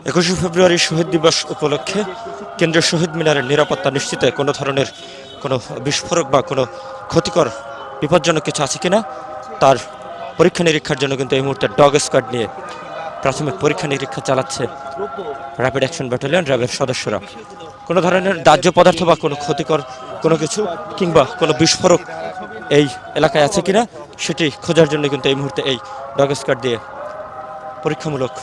21শে ফেব্রুয়ারি শহীদ দিবস উপলক্ষে কেন্দ্রীয় শহীদ মিনারের নিরাপত্তা নিশ্চিতে কোনো ধরনের কোনো বিস্ফোরক বা কোনো ক্ষতিকর বিপজ্জনক কিছু আছে কিনা তার পরীক্ষা নিরীক্ষার জন্য কিন্তু এই মুহূর্তে ডগ স্কোয়াড নিয়ে প্রাথমিক পরীক্ষা নিরীক্ষা চালাচ্ছে র্যাপিড অ্যাকশন ব্যাটালিয়ন র্যাবের সদস্যরা। কোনো ধরনের দাহ্য পদার্থ বা কোনো ক্ষতিকর কোনো কিছু কিংবা কোনো বিস্ফোরক এই এলাকায় আছে কিনা সেটি খোঁজার জন্য কিন্তু এই মুহূর্তে এই ডগ স্কোয়াড দিয়ে পরীক্ষামূলক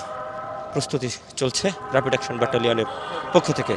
প্রস্তুতি চলছে র্যাপিড অ্যাকশন ব্যাটালিয়নের পক্ষ থেকে।